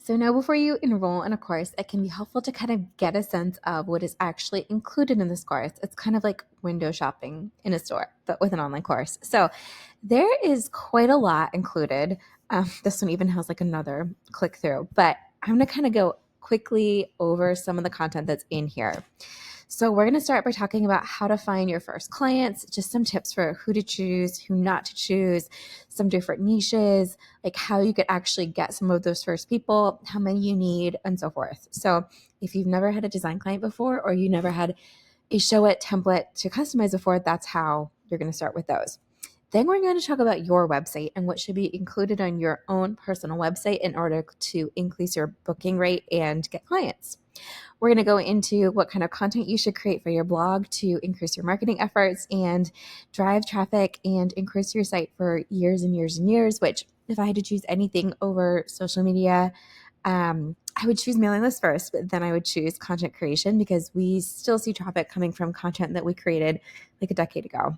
So now before you enroll in a course, it can be helpful to kind of get a sense of what is actually included in this course. It's kind of like window shopping in a store, but with an online course. So there is quite a lot included. This one even has like another click through, but I'm going to kind of go quickly over some of the content that's in here. So we're going to start by talking about how to find your first clients, just some tips for who to choose, who not to choose, some different niches, like how you could actually get some of those first people, how many you need, and so forth. So if you've never had a design client before, or you never had a Showit template to customize before, that's how you're going to start with those. Then we're going to talk about your website and what should be included on your own personal website in order to increase your booking rate and get clients. We're going to go into what kind of content you should create for your blog to increase your marketing efforts and drive traffic and increase your site for years and years and years, which if I had to choose anything over social media, I would choose mailing lists first, but then I would choose content creation because we still see traffic coming from content that we created like a decade ago.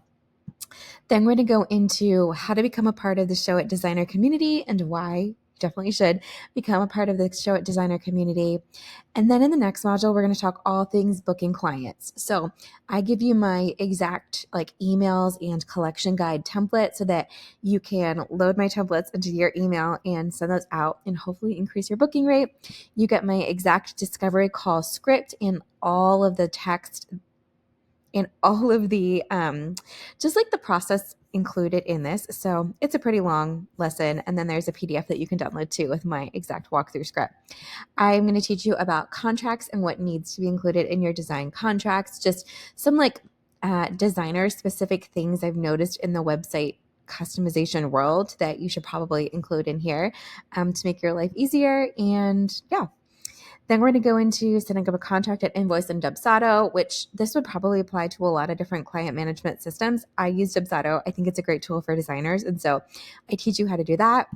Then we're going to go into how to become a part of the Showit designer community and why you definitely should become a part of the Showit designer community. And then in the next module, we're going to talk all things booking clients. So I give you my exact like emails and collection guide template so that you can load my templates into your email and send those out and hopefully increase your booking rate. You get my exact discovery call script and all of the text and all of the just like the process included in this. So it's a pretty long lesson. And then there's a PDF that you can download too with my exact walkthrough script. I'm going to teach you about contracts and what needs to be included in your design contracts, just some like designer specific things I've noticed in the website customization world that you should probably include in here to make your life easier. And yeah. Then we're going to go into setting up a contract at Invoice and Dubsado, which this would probably apply to a lot of different client management systems. I use Dubsado. I think it's a great tool for designers. And so I teach you how to do that.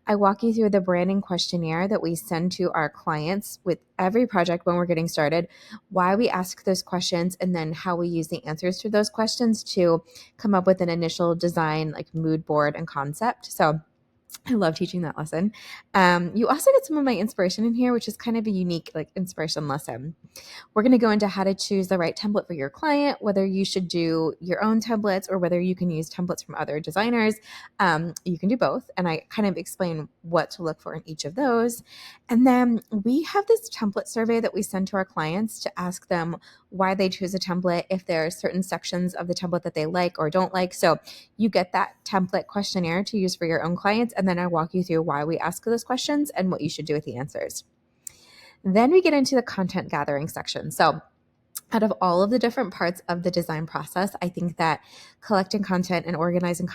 I walk you through the branding questionnaire that we send to our clients with every project when we're getting started, why we ask those questions, and then how we use the answers to those questions to come up with an initial design, like mood board and concept. So I love teaching that lesson. You also get some of my inspiration in here, which is kind of a unique like inspiration lesson. We're going to go into how to choose the right template for your client, whether you should do your own templates or whether you can use templates from other designers. You can do both. And I kind of explain what to look for in each of those. And then we have this template survey that we send to our clients to ask them why they choose a template, if there are certain sections of the template that they like or don't like. So you get that template questionnaire to use for your own clients. And then I walk you through why we ask those questions and what you should do with the answers. Then we get into the content gathering section. So out of all of the different parts of the design process, I think that collecting content and organizing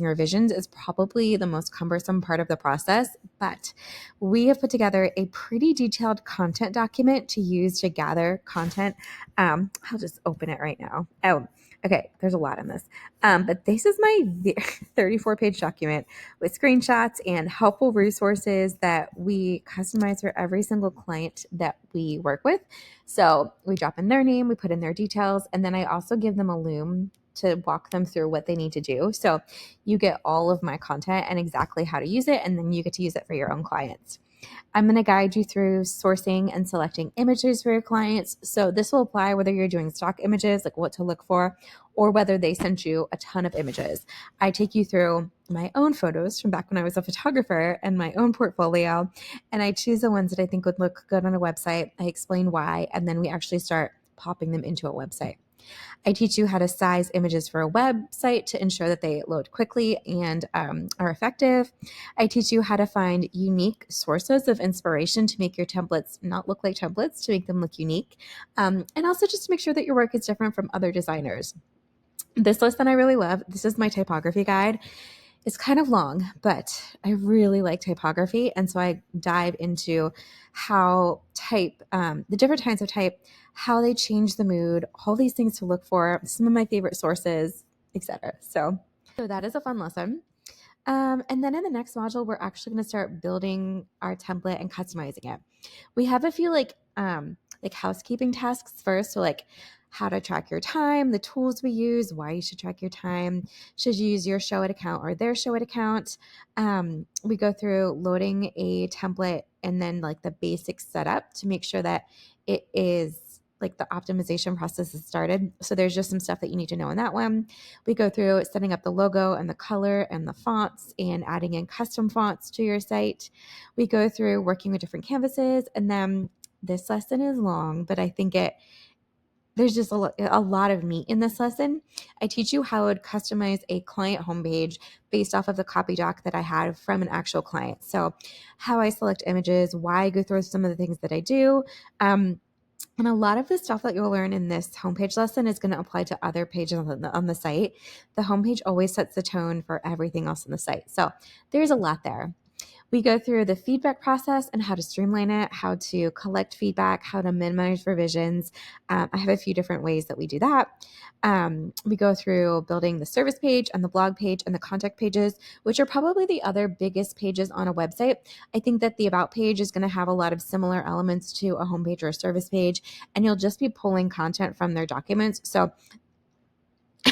revisions is probably the most cumbersome part of the process. But we have put together a pretty detailed content document to use to gather content. I'll just open it right now. Oh, okay. There's a lot in this. But this is my 34-page document with screenshots and helpful resources that we customize for every single client that we work with. So we drop in their name, we put in their details, and then I also give them a Loom to walk them through what they need to do. So you get all of my content and exactly how to use it, and then you get to use it for your own clients. I'm going to guide you through sourcing and selecting images for your clients. So this will apply whether you're doing stock images, like what to look for, or whether they sent you a ton of images. I take you through my own photos from back when I was a photographer and my own portfolio, and I choose the ones that I think would look good on a website. I explain why, and then we actually start popping them into a website. I teach you how to size images for a website to ensure that they load quickly and are effective. I teach you how to find unique sources of inspiration to make your templates not look like templates, to make them look unique, and also just to make sure that your work is different from other designers. This lesson I really love. This is my typography guide. It's kind of long, but I really like typography. And so I dive into how the different kinds of type, how they change the mood, all these things to look for, some of my favorite sources, etc. So that is a fun lesson. And then in the next module, we're actually going to start building our template and customizing it. We have a few like housekeeping tasks first. So like, how to track your time, the tools we use, why you should track your time, should you use your Showit account or their Showit account. We go through loading a template and then like the basic setup to make sure that it is like the optimization process is started. So there's just some stuff that you need to know in that one. We go through setting up the logo and the color and the fonts and adding in custom fonts to your site. We go through working with different canvases, and then this lesson is long, but I think there's just a lot of meat in this lesson. I teach you how to customize a client homepage based off of the copy doc that I had from an actual client. So how I select images, why I go through some of the things that I do. And a lot of the stuff that you'll learn in this homepage lesson is going to apply to other pages on the site. The homepage always sets the tone for everything else on the site. So there's a lot there. We go through the feedback process and how to streamline it, how to collect feedback, how to minimize revisions. I have a few different ways that we do that. We go through building the service page and the blog page and the contact pages, which are probably the other biggest pages on a website. I think that the about page is going to have a lot of similar elements to a homepage or a service page, and you'll just be pulling content from their documents. So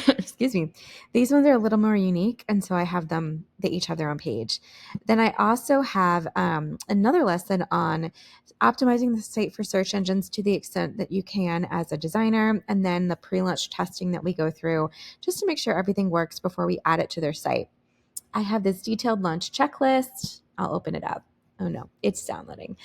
excuse me, these ones are a little more unique, and so I have them, they each have their own page. Then I also have another lesson on optimizing the site for search engines to the extent that you can as a designer, and then the pre-launch testing that we go through just to make sure everything works before we add it to their site. I have this detailed launch checklist. I'll open it up. Oh no, it's downloading.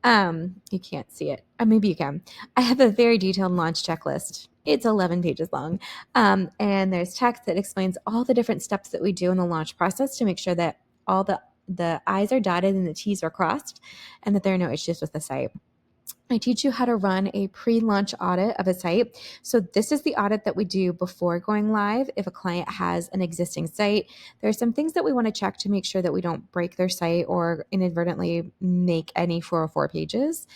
You can't see it. Maybe you can. I have a very detailed launch checklist. It's 11 pages long. And there's text that explains all the different steps that we do in the launch process to make sure that all the I's are dotted and the T's are crossed and that there are no issues with the site. I teach you how to run a pre-launch audit of a site. So this is the audit that we do before going live. If a client has an existing site, there are some things that we want to check to make sure that we don't break their site or inadvertently make any 404 pages.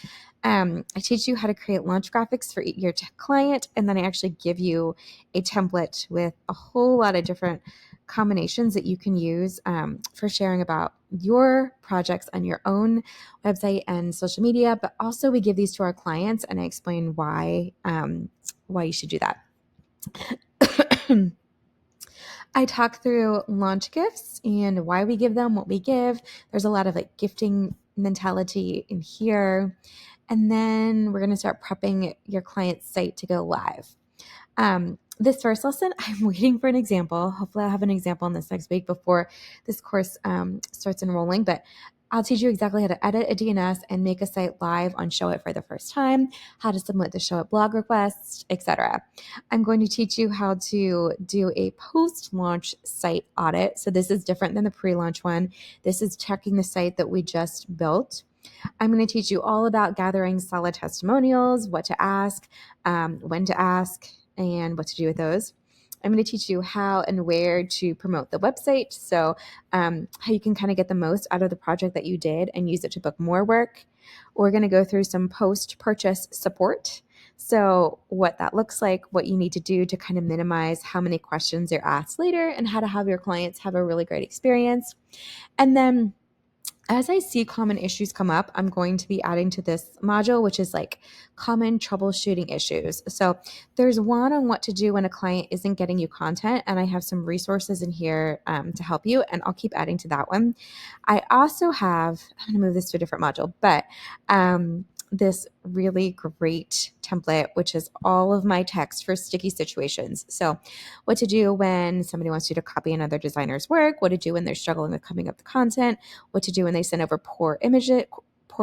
I teach you how to create launch graphics for your client, and then I actually give you a template with a whole lot of different combinations that you can use for sharing about your projects on your own website and social media. But also, we give these to our clients, and I explain why you should do that. I talk through launch gifts and why we give them, what we give. There's a lot of like gifting mentality in here. And then we're going to start prepping your client's site to go live. This first lesson, I'm waiting for an example. Hopefully I'll have an example in this next week before this course starts enrolling, but I'll teach you exactly how to edit a DNS and make a site live on Showit for the first time, how to submit the Showit blog requests, etc. I'm going to teach you how to do a post-launch site audit. So this is different than the pre-launch one. This is checking the site that we just built. I'm going to teach you all about gathering solid testimonials, what to ask, when to ask, and what to do with those. I'm going to teach you how and where to promote the website. So how you can kind of get the most out of the project that you did and use it to book more work. We're going to go through some post-purchase support. So what that looks like, what you need to do to kind of minimize how many questions you're asked later, and how to have your clients have a really great experience. And then as I see common issues come up, I'm going to be adding to this module, which is like common troubleshooting issues. So there's one on what to do when a client isn't getting you content, and I have some resources in here to help you, and I'll keep adding to that one. I also have, I'm going to move this to a different module, but this really great template, which is all of my text for sticky situations. So what to do when somebody wants you to copy another designer's work, what to do when they're struggling with coming up with content, what to do when they send over poor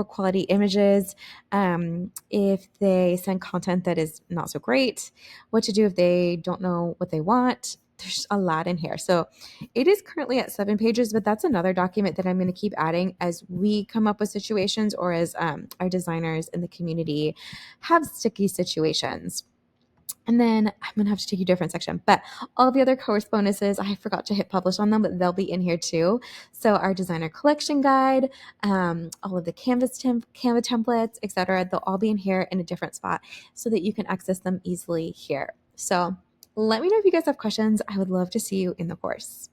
quality images, if they send content that is not so great, what to do if they don't know what they want. There's a lot in here. So it is currently at 7 pages, but that's another document that I'm going to keep adding as we come up with situations, or as our designers in the community have sticky situations. And then I'm going to have to take you a different section, but all the other course bonuses, I forgot to hit publish on them, but they'll be in here too. So our designer collection guide, all of the Canva templates, etc., they'll all be in here in a different spot so that you can access them easily here. So let me know if you guys have questions. I would love to see you in the course.